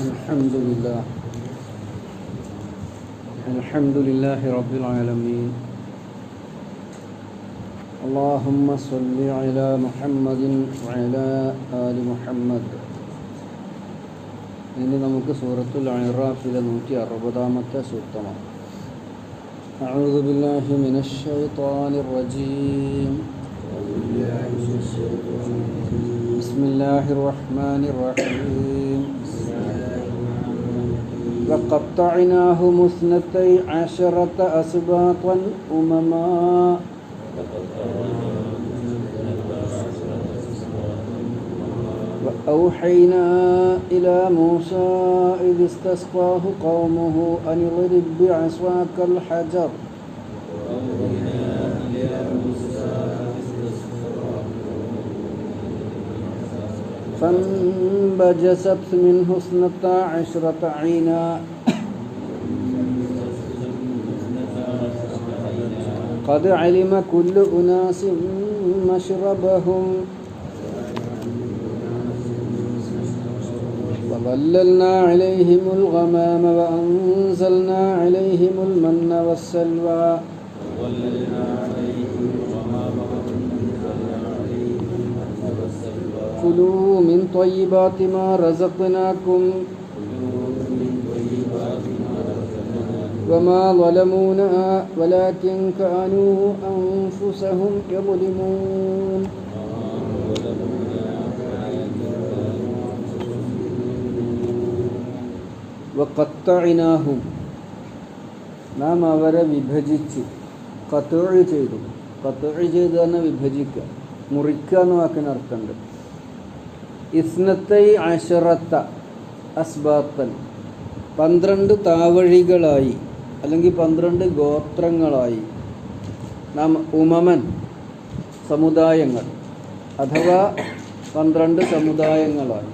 الحمد لله الحمد لله رب العالمين اللهم صل على محمد وعلى آل محمد. ഇനി നമുക്ക് സൂറത്തുൽ അഅറാഫിലെ 160-ാമത്തെ സൂക്തമാണ്. അഊദു ബില്ലാഹി മിനശ് ശൈത്വാനിർ റജീം. ബിസ്മില്ലാഹിർ റഹ്മാനിർ റഹീം. وقطعناهم اثنتي عشرة أسباطا أمما وأوحينا إلى موسى إذ استسقاه قومه أن اضرب بعصاك الحجر فانبجست منه 12 عينا قد علم كل أناس مشربهم وظللنا عليهم الغمام وأنزلنا عليهم المن والسلوى كلوا من طيبات ما رزقناكم وما ظلمونا ولكن كانوا أنفسهم يظلمون. وقطعناهم നാം അവരെ വിഭജിച്ചു. ഖത്ഉ ചെയ്തു. ഖത്ഉ ചെയ്തു എന്ന് വിഭജിക്കുക, മുറിക്കുക എന്ന വാക്കിന് അർത്ഥമുണ്ട്. ഇസ്നത്തൈ അശറത്ത അസ്ബാത്തൻ, 12 താവഴികളായി അല്ലെങ്കിൽ 12 ഗോത്രങ്ങളായി നാം ഉമമൻ സമുദായങ്ങൾ അഥവാ 12 സമുദായങ്ങളായി.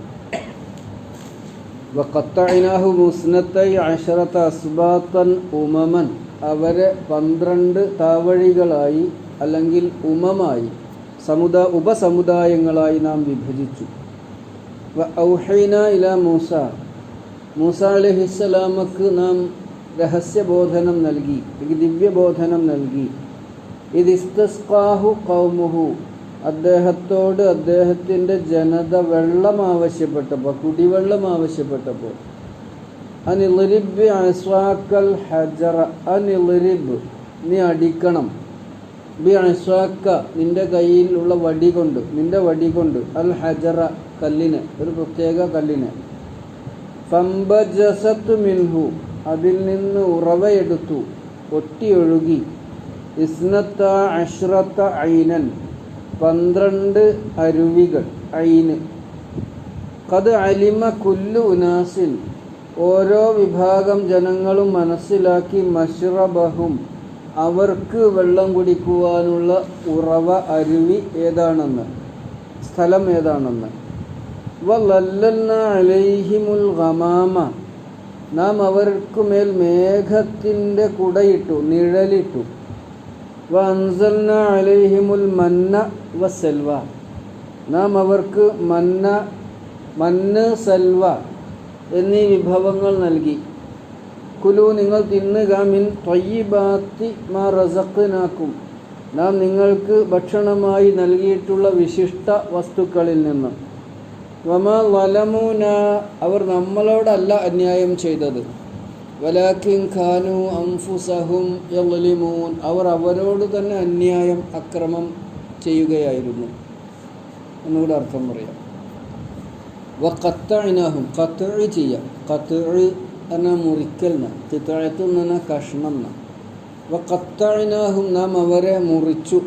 വഖത്തഅനാഹു മുസ്നത്തൈ അശറത്ത അസ്ബാത്തൻ ഉമമൻ, അവരെ 12 താവഴികളായി അല്ലെങ്കിൽ ഉമമായി ഉപസമുദായങ്ങളായി നാം വിഭജിച്ചു. ഔഹൈന ഇലാ മൂസ, മൂസ അലൈഹിസ്സലാമക്ക് നാം രഹസ്യബോധനം നൽകി, ദിവ്യബോധനം നൽകി. ഇത് ഇസ്തസ്ഖാഹു ഖൗമുഹു, അദ്ദേഹത്തോട് അദ്ദേഹത്തിൻ്റെ ജനത വെള്ളം ആവശ്യപ്പെട്ടപ്പോൾ, കുടിവെള്ളം ആവശ്യപ്പെട്ടപ്പോൾ, അനിളിബ് ബിഅസ്വാക്കൽ ഹജറ, അനിളിബ് നീ അടിക്കണം, ബിഅസ്വാക്ക നിൻ്റെ കയ്യിലുള്ള വടി കൊണ്ട്, നിൻ്റെ വടി കൊണ്ട്, അൽ ഹജറ കല്ലിന്, ഒരു പ്രത്യേക കല്ലിന്. ഫംബജസത്ത് മിൻഹു, അതിൽ നിന്ന് ഉറവയെടുത്തു, ഒട്ടിയൊഴുകി. ഇസ്നത്ത അശ്റത്ത ഐനൻ, 12 അരുവികൾ, ഐന്. ഖദ് അലിമ കുല്ലു ഉനാസിൻ, ഓരോ വിഭാഗം ജനങ്ങളും മനസ്സിലാക്കി, മശ്റബഹും അവർക്ക് വെള്ളം കുടിക്കുവാനുള്ള ഉറവ, അരുവി ഏതാണെന്ന്, സ്ഥലം ഏതാണെന്ന്. വലല്ലൽനാ അലൈഹിമുൽ ഗമാമ, നാം അവർക്കുമേൽ മേഘത്തിൻ്റെ കുടയിട്ടു, നിഴലിട്ടു. വഅൻസൽനാ അലൈഹിമുൽ മന്ന വസൽവ, നാം അവർക്ക് മന്ന് സൽവ എന്നീ വിഭവങ്ങൾ നൽകി. കുലു നിങ്ങൾ തിന്നുക, മിൻ ത്വയ്യിബാത്തി മാ റസഖ്നാക്കും, നാം നിങ്ങൾക്ക് ഭക്ഷണമായി നൽകിയിട്ടുള്ള വിശിഷ്ട വസ്തുക്കളിൽ നിന്ന്. വമാ ളലമൂന, അവർ നമ്മളോടല്ല അന്യായം ചെയ്തത്. വലാകിൻ ഖാനു അൻഫുസഹും യളിമൂൻ, അവർ അവരോട് തന്നെ അന്യായം, അക്രമം ചെയ്യുകയായിരുന്നു. എന്നുകൂടെ അർത്ഥം പറയാം. വഖത്തഅനാഹും, ഖത്ഉ ചെയ്യാം. ഖത്ഉ എന്ന മുറിക്കൽ, ഖിത്അത്ത് എന്ന കഷ്ണം. വഖത്തഅനാഹും നാം അവരെ മുറിച്ചു,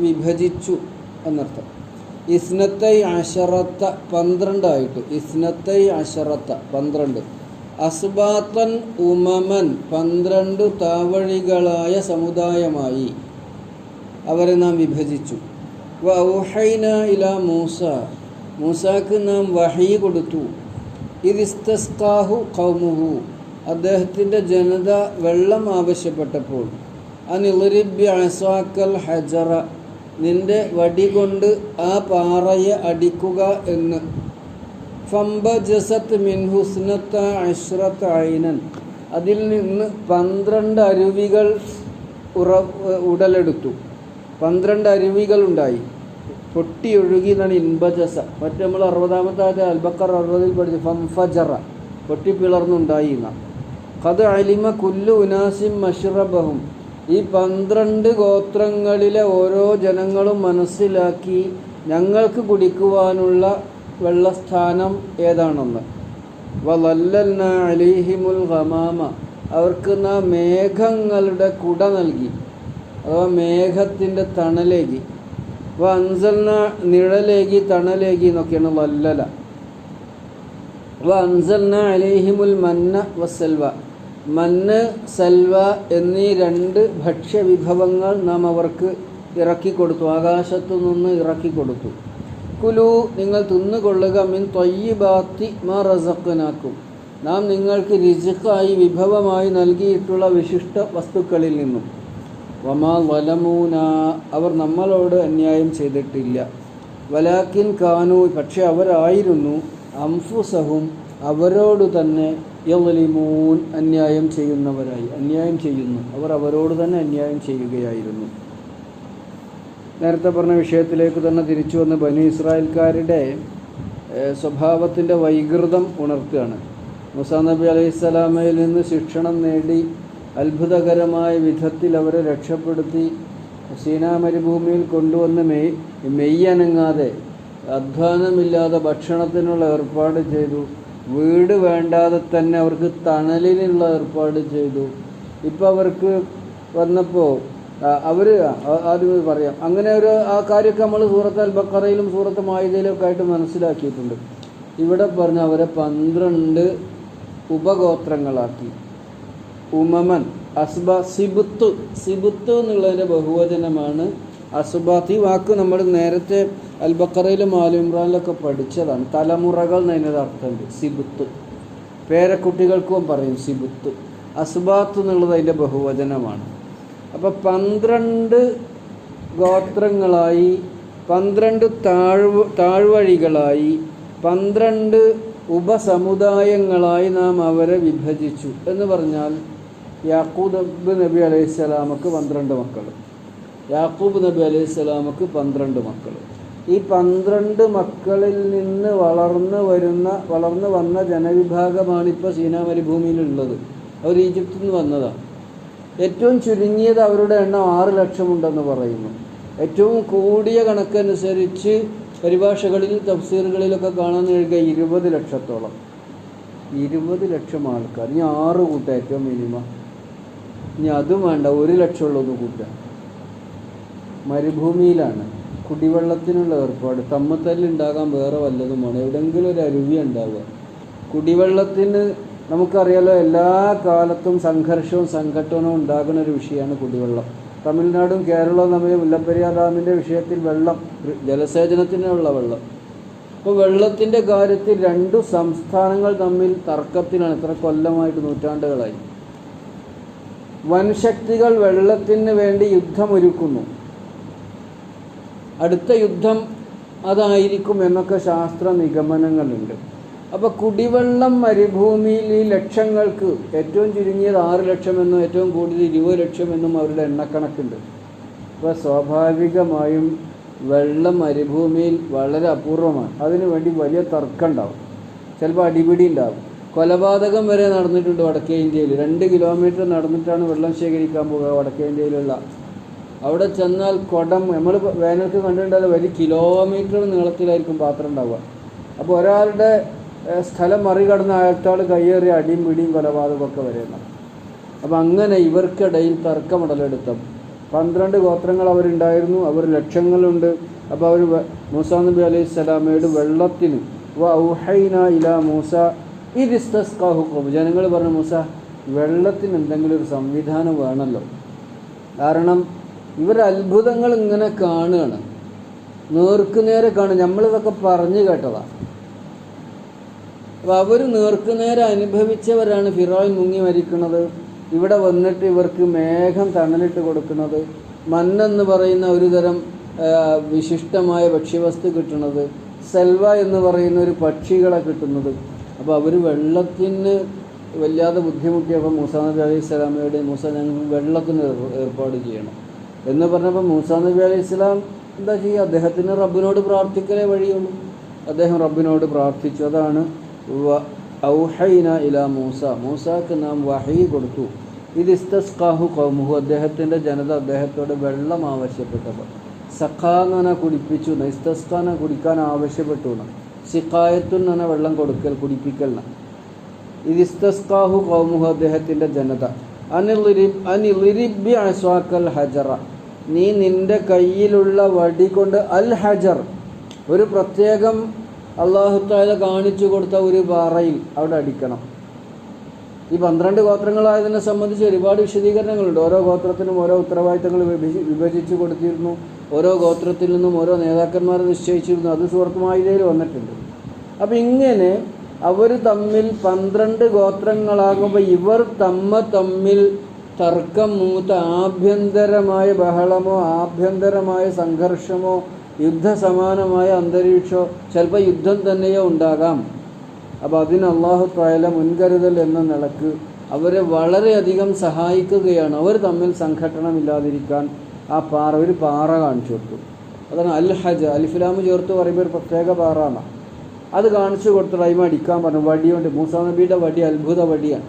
വിഭജിച്ചു എന്നർത്ഥം. ഇസ്നത്തൈ അശറത്ത 12 ആയിട്ട്, ഇസ്നത്തൈ അശറത്ത 12, അസ്ബാത്തൻ ഉമമൻ 12 താവഴികളായ സമുദായമായി അവരെ നാം വിഭജിച്ചു. വഔഹൈന ഇലാ മൂസ, മൂസാക്ക് നാം വഹീ കൊടുത്തു. ഇത് ഇസ്തസ്ഖാഹു ഖൗമുഹു, അദ്ദേഹത്തിൻ്റെ ജനത വെള്ളം ആവശ്യപ്പെട്ടപ്പോൾ, അനിളിബ് ബിഅസ്വാക്കൽ ഹജറ, നിന്റെ വടി കൊണ്ട് ആ പാറയെ അടിക്കുക എന്ന്. ഫംബജസത്ത് മിൻ ഹുസ്നത്ത അശ്റത്ത ഐനൻ, അതിൽ നിന്ന് 12 അരുവികൾ ഉടലെടുത്തു. 12 അരുവികളുണ്ടായി, പൊട്ടിയൊഴുകി എന്നാണ് ഇൻബജസ. മറ്റേ നമ്മൾ 60-ാമത്തെ അൽബക്കർ 60-ൽ പഠിച്ചു ഫംഫജറ, പൊട്ടിപ്പിളർന്നുണ്ടായി എന്നാണ്. ഖദ് അലിമ കുല്ലു ഉനാസിം മഷ്റബഹും, ഈ 12 ഗോത്രങ്ങളിലെ ഓരോ ജനങ്ങളും മനസ്സിലാക്കി ഞങ്ങൾക്ക് കുടിക്കുവാനുള്ള വെള്ളസ്ഥാനം ഏതാണെന്ന്. വലല്ലൽന അലൈഹിമുൽ ഗമാമ, അവർക്ക് നാം മേഘങ്ങളുടെ കുട നൽകി, അഥവാ മേഘത്തിൻ്റെ തണലേകി. അൻസൽന, നിഴലേകി, തണലേകി എന്നൊക്കെയാണ് വല്ലല. അൻസൽന അലൈഹിമുൽ മന്ന വസൽവ, മന്ന് സൽവ എന്നീ 2 ഭക്ഷ്യവിഭവങ്ങൾ നാം അവർക്ക് ഇറക്കിക്കൊടുത്തു, ആകാശത്തു നിന്ന് ഇറക്കിക്കൊടുത്തു. കുലു, നിങ്ങൾ തിന്നുകൊള്ളുക, മിൻ ത്വയ്യിബാത്തി മാ റസഖ്നാക്കും, നാം നിങ്ങൾക്ക് റിസ്ഖായി വിഭവമായി നൽകിയിട്ടുള്ള വിശിഷ്ട വസ്തുക്കളിൽ നിന്നും. വമാ വലമൂന, അവർ നമ്മളോട് അന്യായം ചെയ്തിട്ടില്ല. വലാക്കിൻ കാനു, പക്ഷെ അവരായിരുന്നു, അംഫുസഹും, അവരോട് തന്നെ, യളിമൂൻ, അന്യായം ചെയ്യുന്നവരായി, അന്യായം ചെയ്യുന്നു, അവർ അവരോട് തന്നെ അന്യായം ചെയ്യുകയായിരുന്നു. നേരത്തെ പറഞ്ഞ വിഷയത്തിലേക്ക് തന്നെ തിരിച്ചു വന്ന് ബനി ഇസ്രായേൽക്കാരുടെ സ്വഭാവത്തിൻ്റെ വൈകൃതം ഉണർത്തുകയാണ്. മൂസാ നബി അലൈഹിസ്സലാമയിൽ നിന്ന് ശിക്ഷണം നേടി അത്ഭുതകരമായ വിധത്തിൽ അവരെ രക്ഷപ്പെടുത്തി സീനാ മരുഭൂമിയിൽ കൊണ്ടുവന്ന് മെയ്യനങ്ങാതെ അധ്വാനമില്ലാതെ ഭക്ഷണത്തിനുള്ള ഏർപ്പാട് ചെയ്തു. വീട് വേണ്ടാതെ തന്നെ അവർക്ക് തണലിനുള്ള ഏർപ്പാട് ചെയ്തു. ഇപ്പോൾ അവർക്ക് വന്നപ്പോൾ അവർ ആദ്യം പറയാം, അങ്ങനെ ആ കാര്യമൊക്കെ നമ്മൾ സൂറത്ത് അൽ ബഖറയിലും സൂറത്ത് മാഇദയിലും ഒക്കെ ആയിട്ട് മനസ്സിലാക്കിയിട്ടുണ്ട്. ഇവിടെ പറഞ്ഞ അവരെ 12 ഉപഗോത്രങ്ങളാക്കി. ഉമമൻ, അസ്ബ, സിബുത്ത്, സിബുത്ത് എന്നുള്ളതിൻ്റെ ബഹുവചനമാണ് അസ്ബാത്ത്. ഈ വാക്ക് നമ്മൾ നേരത്തെ അൽ ബഖറയിലും ആൽ ഇമ്രാനിലൊക്കെ പഠിച്ചതാണ്. തലമുറകൾ എന്നതിൻ്റെ അർത്ഥമുണ്ട് സിബുത്ത്. പേരക്കുട്ടികൾക്കും പറയും സിബുത്ത്. അസ്ബാത്ത് എന്നുള്ളത് അതിൻ്റെ ബഹുവചനമാണ്. അപ്പോൾ 12 ഗോത്രങ്ങളായി, 12 താഴ്വഴികളായി, 12 ഉപസമുദായങ്ങളായി നാം അവരെ വിഭജിച്ചു എന്ന് പറഞ്ഞാൽ യാക്കൂബ് നബി അലൈഹിസ്സലാമക്ക് 12 മക്കൾ, യാക്കൂബ് നബി അലൈഹിസ്സലാമക്ക് 12 മക്കൾ. ഈ 12 മക്കളിൽ നിന്ന് വളർന്നു വന്ന ജനവിഭാഗമാണ് ഇപ്പോൾ സീനാ മരുഭൂമിയിലുള്ളത്. അവർ ഈജിപ്തിൽ നിന്ന് വന്നതാണ്. ഏറ്റവും ചുരുങ്ങിയത് അവരുടെ എണ്ണം 6 ലക്ഷം ഉണ്ടെന്ന് പറയുന്നു. ഏറ്റവും കൂടിയ കണക്കനുസരിച്ച് പരിഭാഷകളിൽ തഫ്സീറുകളിലൊക്കെ കാണാൻ കഴിയുക 20 ലക്ഷത്തോളം. 20 ലക്ഷം ആൾക്കാർ. ഇനി 6 കൂട്ടം ഏറ്റവും മിനിമം. ഇനി അതും വേണ്ട, 1 ലക്ഷമുള്ളൊന്ന് കൂട്ടുക. മരുഭൂമിയിലാണ്, കുടിവെള്ളത്തിനുള്ള ഏർപ്പാട്. തമ്മിത്തല്ലുണ്ടാകാൻ വേറെ വല്ലതുമാണ്, എവിടെയെങ്കിലും ഒരു അരുവി ഉണ്ടാവുക. കുടിവെള്ളത്തിന് നമുക്കറിയാലോ, എല്ലാ കാലത്തും സംഘർഷവും സംഘട്ടനവും ഉണ്ടാകുന്ന ഒരു വിഷയമാണ് കുടിവെള്ളം. തമിഴ്നാടും കേരളവും തമ്മിൽ മുല്ലപ്പെരിയാർ ഡാമിൻ്റെ വിഷയത്തിൽ വെള്ളം, ജലസേചനത്തിനുള്ള വെള്ളം. അപ്പോൾ വെള്ളത്തിൻ്റെ കാര്യത്തിൽ 2 സംസ്ഥാനങ്ങൾ തമ്മിൽ തർക്കത്തിലാണ് ഇത്ര കൊല്ലമായിട്ട്, നൂറ്റാണ്ടുകളായി. വൻശക്തികൾ വെള്ളത്തിന് വേണ്ടി യുദ്ധമൊരുക്കുന്നു. അടുത്ത യുദ്ധം അതായിരിക്കും എന്നൊക്കെ ശാസ്ത്ര നിഗമനങ്ങളുണ്ട്. അപ്പോൾ കുടിവെള്ളം മരുഭൂമിയിൽ ഈ ലക്ഷങ്ങൾക്ക് ഏറ്റവും ചുരുങ്ങിയത് 6 ലക്ഷമെന്നും ഏറ്റവും കൂടുതൽ 20 ലക്ഷമെന്നും അവരുടെ എണ്ണക്കണക്കുണ്ട്. അപ്പോൾ സ്വാഭാവികമായും വെള്ളം മരുഭൂമിയിൽ വളരെ അപൂർവമാണ്. അതിനു വേണ്ടി വലിയ തർക്കം ഉണ്ടാവും, ചിലപ്പോൾ അടിപിടി ഉണ്ടാവും. കൊലപാതകം വരെ നടന്നിട്ടുണ്ട് വടക്കേ ഇന്ത്യയിൽ. 2 കിലോമീറ്റർ നടന്നിട്ടാണ് വെള്ളം ശേഖരിക്കാൻ പോകുക വടക്കേ ഇന്ത്യയിലുള്ള. അവിടെ ചെന്നാൽ കുടം, നമ്മൾ വേനൽക്ക് കണ്ടിട്ടുണ്ടല്ലോ, വലിയ കിലോമീറ്റർ നീളത്തിലായിരിക്കും പാത്രം ഉണ്ടാവുക. അപ്പോൾ ഒരാളുടെ സ്ഥലം മറികടന്ന് അയാൾക്കാൾ കയ്യേറി അടിയും പിടിയും കൊലപാതകമൊക്കെ വരുന്നത്. അപ്പം അങ്ങനെ ഇവർക്കിടയിൽ തർക്കമുടലെടുത്തും 12 ഗോത്രങ്ങൾ അവരുണ്ടായിരുന്നു, അവർ ലക്ഷങ്ങളുണ്ട്. അപ്പോൾ അവർ മൂസാ നബി അലൈഹി സ്വലാമയോട് വെള്ളത്തിന് ഔഹൈന ഇലാ മൂസ ഇദിസ്തസ്ഖാഹു, ജനങ്ങൾ പറഞ്ഞു, മൂസ വെള്ളത്തിന് എന്തെങ്കിലും ഒരു സംവിധാനം വേണമല്ലോ. കാരണം ഇവർ അത്ഭുതങ്ങൾ ഇങ്ങനെ കാണുകയാണ്, നേർക്കുനേരെ കാണും. നമ്മളിതൊക്കെ പറഞ്ഞു കേട്ടതാണ്. അപ്പോൾ അവർ നേർക്കുനേരെ അനുഭവിച്ചവരാണ്. ഫിറോൻ മുങ്ങി മരിക്കുന്നത്, ഇവിടെ വന്നിട്ട് ഇവർക്ക് മേഘം തണലിട്ട് കൊടുക്കുന്നത്, മണ്ണെന്ന് പറയുന്ന ഒരു തരം വിശിഷ്ടമായ ഭക്ഷ്യവസ്തു കിട്ടുന്നത്, സെൽവ എന്ന് പറയുന്ന ഒരു പക്ഷികളെ കിട്ടുന്നത്. അപ്പോൾ അവർ വെള്ളത്തിന് വല്ലാതെ ബുദ്ധിമുട്ടിയപ്പോൾ മൂസാ നബി അലൈഹി സ്വലാമയോട് മൂസ ഞങ്ങൾക്ക് വെള്ളത്തിന് ഏർപ്പാട് ചെയ്യണം എന്ന് പറഞ്ഞപ്പോൾ മൂസാ നബി അലൈഹി സ്വലാം എന്താ ചെയ്യുക? അദ്ദേഹത്തിന് റബ്ബിനോട് പ്രാർത്ഥിക്കലേ വഴിയുള്ളൂ. അദ്ദേഹം റബ്ബിനോട് പ്രാർത്ഥിച്ചു. അതാണ് ഔഹൈന ഇലാ മൂസ, മൂസാക്ക് നാം വഹീ കൊടുത്തു. ഇത് ഇസ്തസ്ഖാഹു ഖൗമുഹു, അദ്ദേഹത്തിൻ്റെ ജനത അദ്ദേഹത്തോട് വെള്ളം ആവശ്യപ്പെട്ടപ്പോൾ. സഖാന്ന് പറഞ്ഞാൽ കുടിപ്പിച്ചു, ഇസ്തസ്ഖാന കുടിക്കാൻ ആവശ്യപ്പെട്ടു. സിഖായത്തുൻ എന്ന് പറഞ്ഞാൽ വെള്ളം കൊടുക്കൽ, കുടിപ്പിക്കൽ. ഇത് ഇസ്തസ്ഖാഹു ഖൗമുഹു, അദ്ദേഹത്തിൻ്റെ ജനത. അനിളിരിബി അസ്വാക്കൽ ഹജറ, നീ നിൻ്റെ കയ്യിലുള്ള വടി കൊണ്ട് അൽ ഹജർ, ഒരു പ്രത്യേകം അല്ലാഹു തആല കാണിച്ചു കൊടുത്ത ഒരു പാറയിൽ അവിടെ അടിക്കണം. ഈ 12 ഗോത്രങ്ങളായതിനെ സംബന്ധിച്ച് ഒരുപാട് വിശദീകരണങ്ങളുണ്ട്. ഓരോ ഗോത്രത്തിനും ഓരോ ഉത്തരവാദിത്തങ്ങൾ വിഭജിച്ചു കൊടുത്തിരുന്നു. ഓരോ ഗോത്രത്തിൽ നിന്നും ഓരോ നേതാക്കന്മാരെ നിശ്ചയിച്ചിരുന്നു. അത് സൂറത്ത് മാഇദയിൽ വന്നിട്ടുണ്ട്. അപ്പം ഇങ്ങനെ അവർ തമ്മിൽ 12 ഗോത്രങ്ങളാകുമ്പോൾ ഇവർ തമ്മിൽ തർക്കം മൂത്ത ആഭ്യന്തരമായ ബഹളമോ ആഭ്യന്തരമായ സംഘർഷമോ യുദ്ധസമാനമായ അന്തരീക്ഷമോ ചിലപ്പോൾ യുദ്ധം തന്നെയോ ഉണ്ടാകാം. അപ്പോൾ അതിന് അല്ലാഹു തആല മുൻകരുതൽ എന്ന നിലക്ക് അവരെ വളരെയധികം സഹായിക്കുകയാണ്. അവർ തമ്മിൽ സംഘട്ടനമില്ലാതിരിക്കാൻ ഒരു പാറ കാണിച്ചു കൊടുത്തു. അതാണ് അൽ ഹജ്, അലിഫ്ലാമ് ചേർത്ത് പറയുമ്പോൾ ഒരു പ്രത്യേക പാറാണ്. അത് കാണിച്ചു കൊടുത്തിട്ട് അതിമ അടിക്കാൻ പറഞ്ഞു. വടിയുണ്ട്, മൂസാ നബിയുടെ വടി അത്ഭുത വടിയാണ്.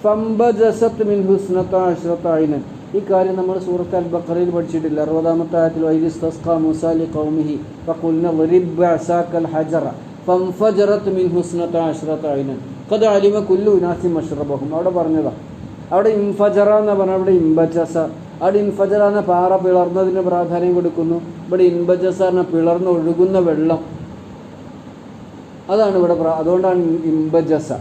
ഫംബജസത് മിൻ ഹുസ്നത അശ്റത ഐനൻ, ഈ കാര്യം നമ്മൾ സൂറത്ത് അൽ ബഖറയിൽ പഠിച്ചിട്ടില്ല. 60-ാമത്തെ ആയത്തിൽ വൈദിസ്തസ്ഖാ മൂസാ ലിഖൗമിഹി ഫഖുൽന ളിരിബ് ബഅസാക്കൽ ഹജറ ഫംഫജറത് മിൻ ഹുസ്നത അശ്റത ഐനൻ ഖദ് അലിമ കുല്ലു ഉനാസിൻ മശ്റബഹും. അവിടെ പറഞ്ഞതാ. അവിടെ ഇൻഫജറ എന്ന് പറഞ്ഞാൽ അവിടെ ഇൻബജസ. അവിടെ ഇൻഫജറ എന്ന പാറ പിളർന്നതിന് പ്രാധാന്യം കൊടുക്കുന്നു. ഇവിടെ ഇൻബജസ എന്ന പിളർന്ന് ഒഴുകുന്ന വെള്ളം, അതാണ് ഇവിടെ. അതുകൊണ്ടാണ് ഇൻബജസ.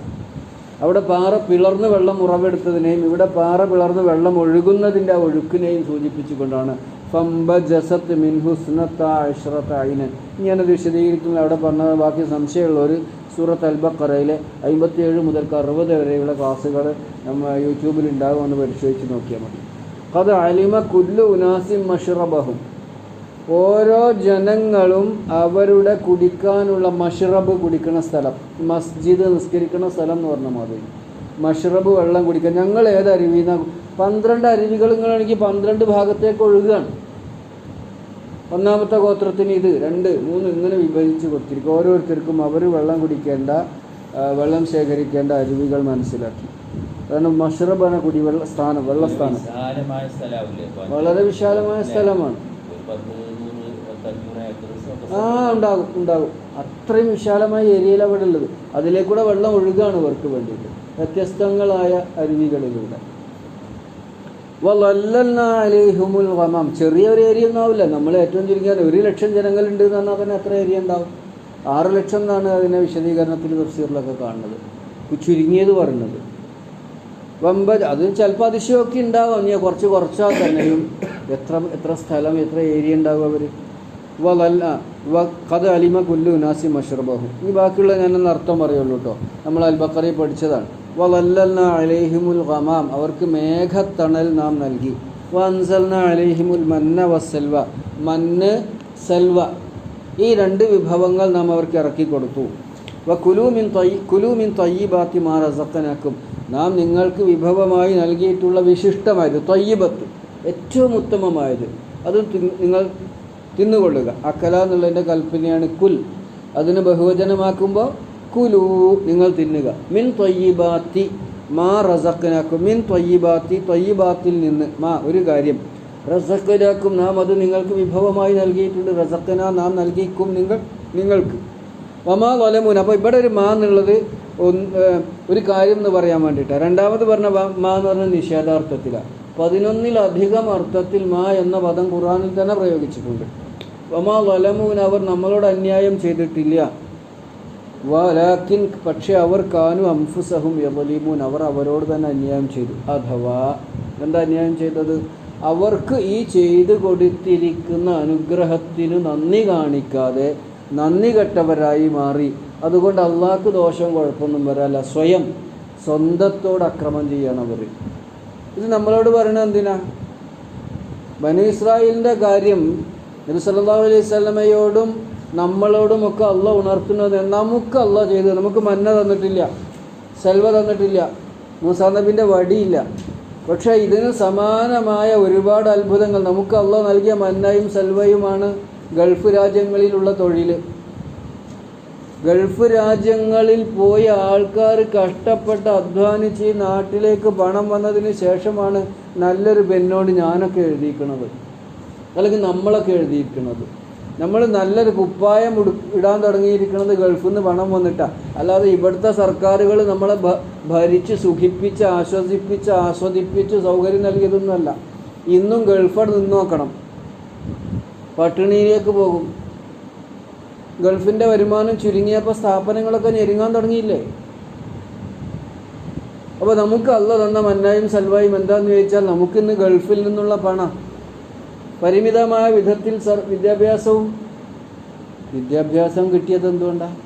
അവിടെ പാറ പിളർന്ന് വെള്ളം ഉറവെടുത്തതിനെയും ഇവിടെ പാറ പിളർന്ന് വെള്ളം ഒഴുകുന്നതിൻ്റെ ആ ഒഴുക്കിനെയും സൂചിപ്പിച്ചുകൊണ്ടാണ് ഫംബജസത് മിൻ ഹുസ്നത അശ്റത ഐനൻ. ഞാനത് വിശദീകരിക്കുന്ന അവിടെ പറഞ്ഞത് ബാക്കി സംശയമുള്ളവർ സൂറത്ത് അൽ ബഖറയിലെ 57 മുതൽ 60 വരെയുള്ള ക്ലാസ്സുകൾ നമ്മൾ യൂട്യൂബിൽ ഉണ്ടാകുമെന്ന് പരിശോധിച്ച് നോക്കിയാൽ മതി. ഖദ് അലിമ കുല്ലു ഉനാസിൻ മശ്റബഹും, ഓരോ ജനങ്ങളും അവരുടെ കുടിക്കാനുള്ള മഷ്റബ്, കുടിക്കുന്ന സ്ഥലം, മസ്ജിദ് നിസ്കരിക്കുന്ന സ്ഥലം എന്ന് പറഞ്ഞ മാതിരി മഷ്റബ്, വെള്ളം കുടിക്കാൻ. ഞങ്ങൾ ഏത് അരുവിന്ന് 12 അരുവികളാണെങ്കിൽ 12 ഭാഗത്തേക്ക് ഒഴുകുകയാണ്. ഒന്നാമത്തെ ഗോത്രത്തിന് ഇത് 2, 3 ഇങ്ങനെ വിഭജിച്ച് കൊടുത്തിരിക്കും. ഓരോരുത്തർക്കും അവർ വെള്ളം കുടിക്കേണ്ട, വെള്ളം ശേഖരിക്കേണ്ട അരുവികൾ മനസ്സിലാക്കി. അതാണ് മഷ്റബാണ് കുടിവെള്ള സ്ഥാനം, വെള്ളസ്ഥാനം. വളരെ വിശാലമായ സ്ഥലമാണ്. ഉണ്ടാകും. അത്രയും വിശാലമായ ഏരിയയിൽ അവിടെ ഉള്ളത്. അതിലേക്കൂടെ വെള്ളം ഒഴുകാണ് ഇവർക്ക് വേണ്ടിയിട്ട്, വ്യത്യസ്തങ്ങളായ അരുവികളിലൂടെ. വളല്ലൽനാ അലൈഹിമുൽ ഗമാം, ചെറിയ ഒരു ഏരിയ ഒന്നാവില്ല. നമ്മൾ ഏറ്റവും ചുരുങ്ങിയ 1,00,000 ജനങ്ങളുണ്ട് എന്ന് പറഞ്ഞാൽ തന്നെ എത്ര ഏരിയ ഉണ്ടാവും? 6 ലക്ഷം എന്നാണ് അതിനെ വിശദീകരണത്തിൽ തഫ്സീറിലൊക്കെ കാണുന്നത്, ചുരുങ്ങിയത് പറയുന്നത്. അത് ചിലപ്പോൾ അതിശയമൊക്കെ ഉണ്ടാവാം. ഞാൻ കുറച്ചാൽ തന്നെയും എത്ര സ്ഥലം, എത്ര ഏരിയ ഉണ്ടാവും അവർ. ഖദ് അലിമ കുല്ലു ഉനാസി മഷ്റബഹു. ഈ ബാക്കിയുള്ള ഞാനൊന്ന് അർത്ഥം പറയുള്ളൂ കേട്ടോ. നമ്മൾ അൽ ബഖറയിൽ പഠിച്ചതാണ്. വളല്ലൽനാ അലൈഹിമുൽ ഗമാം, അവർക്ക് മേഘത്തണൽ നാം നൽകി. വഅൻസൽനാ അലൈഹിമുൽ മന്ന വസ്സൽവ, മന്ന് സൽവ, ഈ 2 വിഭവങ്ങൾ നാം അവർക്ക് ഇറക്കി കൊടുത്തു. കുലൂ മിൻ തയ്യിബാത്തി മാ റസഖ്നാക്കും, നാം നിങ്ങൾക്ക് വിഭവമായി നൽകിയിട്ടുള്ള വിശിഷ്ടമായത്, തയ്യിബത്ത് ഏറ്റവും ഉത്തമമായത്, അത് നിങ്ങൾ തിന്നുകൊള്ളുക. അക്കല എന്നുള്ളതിൻ്റെ കൽപ്പനയാണ് കുൽ. അതിന് ബഹുവചനമാക്കുമ്പോൾ കുലൂ, നിങ്ങൾ തിന്നുക. മിൻ ത്വയ്യിബാത്തി മാ റസഖ്നാക്കും, മിൻ ത്വയ്യിബാത്തി, ത്വയ്യിബാത്തിൽ നിന്ന്, മാ ഒരു കാര്യം, റസഖ്നാക്കും നാം അത് നിങ്ങൾക്ക് വിഭവമായി നൽകിയിട്ടുണ്ട്. റസഖ്ന നാം നൽകിക്കും നിങ്ങൾക്ക്. വമാ വലമുൻ, അപ്പോൾ ഇവിടെ ഒരു മാ എന്നുള്ളത് ഒരു കാര്യം എന്ന് പറയാൻ വേണ്ടിയിട്ടാണ്. രണ്ടാമത് പറഞ്ഞ മാ എന്ന് പറഞ്ഞ നിഷേധാർത്ഥത്തിലാണ്. 11-ലധികം അർത്ഥത്തിൽ മാ എന്ന പദം ഖുർആനിൽ തന്നെ പ്രയോഗിച്ചിട്ടുണ്ട്. വമാ വലമൂൻ, അവർ നമ്മളോട് അന്യായം ചെയ്തിട്ടില്ല. വലാക്കിൻ, പക്ഷേ അവർ കാനു അംഫുസഹും യളീമൂൻ, അവർ അവരോട് തന്നെ അന്യായം ചെയ്തു. അഥവാ എന്താ അന്യായം ചെയ്തത്? അവർക്ക് ഈ ചെയ്തു കൊടുത്തിരിക്കുന്ന അനുഗ്രഹത്തിന് നന്ദി കാണിക്കാതെ നന്ദി കെട്ടവരായി മാറി. അതുകൊണ്ട് അള്ളാഹ്ക്ക് ദോഷം കുഴപ്പമൊന്നും വരാല്ല. സ്വന്തത്തോട് അക്രമം ചെയ്യണം അവർ. ഇത് നമ്മളോട് പറയണത് എന്തിനാ? ബനീ ഇസ്രായേലിൻ്റെ കാര്യം നബി സല്ലല്ലാഹു അലൈഹി വസല്ലമയോടും നമ്മളോടുമൊക്കെ അള്ളാഹ് ഉണർത്തുന്നത്. നമുക്ക് അള്ളാഹ് ചെയ്തത്, നമുക്ക് മന്ന തന്നിട്ടില്ല, സെൽവ തന്നിട്ടില്ല, മൂസാ നബിൻ്റെ വടിയില്ല. പക്ഷേ ഇതിന് സമാനമായ ഒരുപാട് അത്ഭുതങ്ങൾ നമുക്ക് അള്ളാഹ് നൽകിയ മന്നയും സെൽവയുമാണ് ഗൾഫ് രാജ്യങ്ങളിലുള്ള തൊഴിൽ. ഗൾഫ് രാജ്യങ്ങളിൽ പോയ ആൾക്കാർ കഷ്ടപ്പെട്ട് അധ്വാനിച്ച് നാട്ടിലേക്ക് പണം വന്നതിന് ശേഷമാണ് നല്ലൊരു പെന്നോട് ഞാനൊക്കെ എഴുതിയിരിക്കുന്നത്, അല്ലെങ്കിൽ നമ്മളൊക്കെ എഴുതിയിരിക്കുന്നത്. നമ്മൾ നല്ലൊരു കുപ്പായം ഇടാൻ തുടങ്ങിയിരിക്കുന്നത് ഗൾഫിൽ നിന്ന് പണം വന്നിട്ടാണ്. അല്ലാതെ ഇവിടുത്തെ സർക്കാരുകൾ നമ്മളെ ഭരിച്ച് സുഖിപ്പിച്ച് ആസ്വദിപ്പിച്ച് സൗകര്യം നൽകിയതൊന്നുമല്ല. ഇന്നും ഗൾഫോട് നിന്ന് നോക്കണം, പട്ടിണിയിലേക്ക് പോകും. ഗൾഫിൻ്റെ വരുമാനം ചുരുങ്ങിയപ്പോൾ സ്ഥാപനങ്ങളൊക്കെ ഞെരുങ്ങാൻ തുടങ്ങിയില്ലേ? അപ്പോൾ നമുക്ക് അള്ളാഹ് തന്ന മന്നായും സൽവായും എന്താണെന്ന് ചോദിച്ചാൽ, നമുക്കിന്ന് ഗൾഫിൽ നിന്നുള്ള പണം പരിമിതമായ വിധത്തിൽ വിദ്യാഭ്യാസം കിട്ടിയത് എന്തുകൊണ്ടാണ്?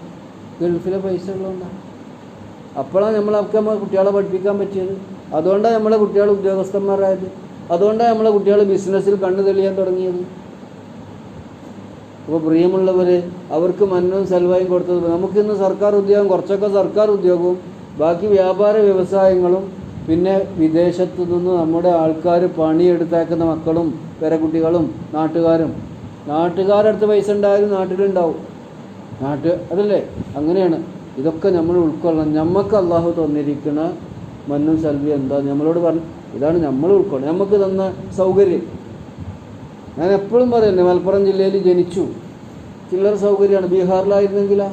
ഗൾഫിലെ പൈസ ഉള്ളതുകൊണ്ടാണ്. അപ്പോഴാണ് നമ്മളൊക്കെ കുട്ടികളെ പഠിപ്പിക്കാൻ പറ്റിയത്. അതുകൊണ്ടാണ് നമ്മളെ കുട്ടികൾ ഉദ്യോഗസ്ഥന്മാരായത്. അതുകൊണ്ടാണ് നമ്മളെ കുട്ടികൾ ബിസിനസ്സിൽ കണ്ണു തെളിയാൻ തുടങ്ങിയത്. അപ്പോൾ പ്രിയമുള്ളവർ, അവർക്ക് മന്നവും സൽവായും കൊടുത്തത്. നമുക്കിന്ന് സർക്കാർ ഉദ്യോഗം, കുറച്ചൊക്കെ സർക്കാർ ഉദ്യോഗവും ബാക്കി വ്യാപാര വ്യവസായങ്ങളും, പിന്നെ വിദേശത്തു നിന്ന് നമ്മുടെ ആൾക്കാർ പണിയെടുത്തേക്കുന്ന മക്കളും പേരക്കുട്ടികളും നാട്ടുകാരടുത്ത് പൈസ ഉണ്ടായാലും നാട്ടിലുണ്ടാവും. അതല്ലേ? അങ്ങനെയാണ്. ഇതൊക്കെ നമ്മൾ ഉൾക്കൊള്ളണം. നമുക്ക് അള്ളാഹു തന്നിരിക്കുന്ന മന്നും സൽവി എന്താ നമ്മളോട് പറഞ്ഞു, ഇതാണ് നമ്മൾ ഉൾക്കൊള്ളണം. നമുക്ക് തന്ന സൗകര്യം. ഞാൻ എപ്പോഴും പറയുന്നത്, മലപ്പുറം ജില്ലയിൽ ജനിച്ചു, ചില്ലറ സൗകര്യമാണ്. ബീഹാറിലായിരുന്നെങ്കിലോ,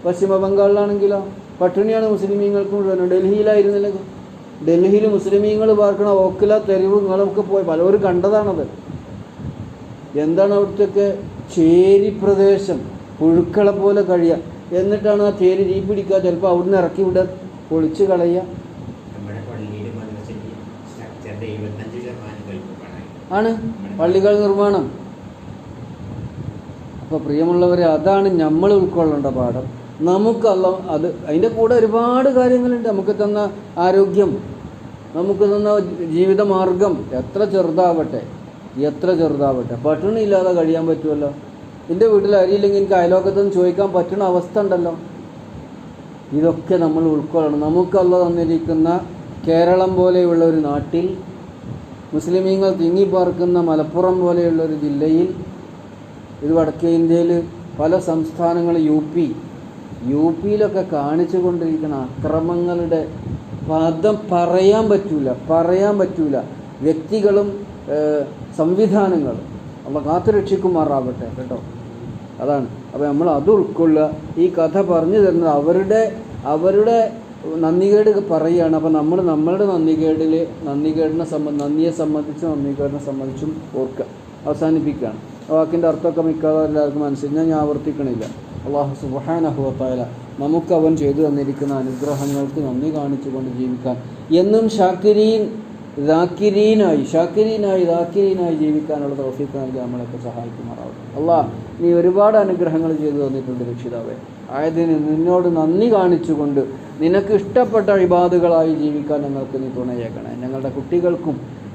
പശ്ചിമ ബംഗാളിലാണെങ്കിലോ പട്ടിണിയാണ് മുസ്ലിമീങ്ങൾക്ക് മുഴുവൻ. ഡൽഹിയിലായിരുന്നില്ലെങ്കിൽ, ഡൽഹിയിൽ മുസ്ലിമീങ്ങൾ പാർക്കണ ഓക്കില തെരുവ് നിങ്ങളൊക്കെ പോയി പലവരും കണ്ടതാണത്. എന്താണ് അവിടുത്തെ ചേരി പ്രദേശം, പുഴുക്കളെ പോലെ കഴിയുക. എന്നിട്ടാണ് ആ ചേരി തീ പിടിക്കുക, ചിലപ്പോൾ അവിടുന്ന് ഇറക്കി വിടാൻ പൊളിച്ച് കളയുക. ആണ് പള്ളികൾ നിർമ്മാണം. അപ്പോൾ പ്രിയമുള്ളവരെ, അതാണ് നമ്മൾ ഉൾക്കൊള്ളേണ്ട പാഠം. നമുക്ക് അത് അതിൻ്റെ കൂടെ ഒരുപാട് കാര്യങ്ങളുണ്ട്. നമുക്ക് തന്ന ആരോഗ്യം, നമുക്ക് തന്ന ജീവിതമാർഗം എത്ര ചെറുതാവട്ടെ, പട്ടിണി ഇല്ലാതെ കഴിയാൻ പറ്റുമല്ലോ. എൻ്റെ വീട്ടിൽ അരിയില്ലെങ്കിൽ എനിക്ക് അയലോക്കത്തൊന്നും ചോദിക്കാൻ പറ്റുന്ന അവസ്ഥ ഉണ്ടല്ലോ. ഇതൊക്കെ നമ്മൾ ഉൾക്കൊള്ളണം. നമുക്കല്ല തന്നിരിക്കുന്ന കേരളം പോലെയുള്ള ഒരു നാട്ടിൽ, മുസ്ലിമീങ്ങൾ തിങ്ങിപ്പാർക്കുന്ന മലപ്പുറം പോലെയുള്ളൊരു ജില്ലയിൽ, ഇത് വടക്കേ ഇന്ത്യയിൽ പല സംസ്ഥാനങ്ങൾ, യു പിയിലൊക്കെ കാണിച്ചു കൊണ്ടിരിക്കുന്ന അക്രമങ്ങളുടെ പദം പറയാൻ പറ്റൂല. വ്യക്തികളും സംവിധാനങ്ങളും നമ്മൾ കാത്തുരക്ഷിക്കുമാറാവട്ടെ കേട്ടോ. അതാണ്. അപ്പോൾ നമ്മൾ അത് ഉൾക്കൊള്ളുക. ഈ കഥ പറഞ്ഞു തരുന്നത് അവരുടെ നന്ദികേട് പറയുകയാണ്. അപ്പോൾ നമ്മൾ നമ്മളുടെ നന്ദിയെ സംബന്ധിച്ചും ഓർക്കുക. അവസാനിപ്പിക്കുകയാണ്. ആ വാക്കിൻ്റെ അർത്ഥമൊക്കെ മിക്കവാറും എല്ലാവർക്കും മനസ്സിലായി. ഞാൻ ആവർത്തിക്കണില്ല. അല്ലാഹു സുബ്ഹാനഹു വ തആല നമുക്ക് അവൻ ചെയ്തു തന്നിരിക്കുന്ന അനുഗ്രഹങ്ങൾക്ക് നന്ദി കാണിച്ചുകൊണ്ട് ജീവിക്കാൻ, എന്നും ദാക്കിരീനായി ജീവിക്കാനുള്ള തൗഫീഖ് നൽകി നമ്മളൊക്കെ സഹായിക്കുമാറാവട്ടെ. അല്ലാഹ്, നീ ഒരുപാട് അനുഗ്രഹങ്ങൾ ചെയ്തു തന്നിട്ടുണ്ട് രക്ഷിതാവേ. ആയതിന് നിന്നോട് നന്ദി കാണിച്ചുകൊണ്ട് നിനക്ക് ഇഷ്ടപ്പെട്ട ഇബാദുകളായി ജീവിക്കാൻ ഞങ്ങൾക്ക് നീ തുണയേക്കണേ. ഞങ്ങളുടെ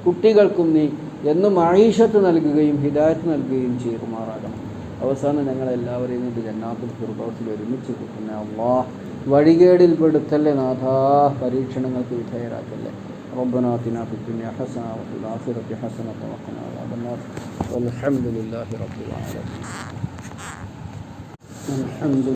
കുട്ടികൾക്കും നീ എന്നും മഈശത്ത് നൽകുകയും ഹിദായത്ത് നൽകുകയും ചെയ്യുമാറാകണം. അവസാനം ഞങ്ങളെല്ലാവരെയും നീ ജന്നാത്തുൽ ഫിർദൗസിൽ ഒരുമിച്ച് കിട്ടുന്ന അല്ലാഹ്, വഴികേടിൽ പെടുത്തല്ലേ നാഥാ, പരീക്ഷണങ്ങൾക്ക് വിധേയരാക്കല്ലേ. ربنا آتنا في الدنيا حسنة وفي الآخرة حسنة وقنا عذاب النار والحمد لله رب العالمين.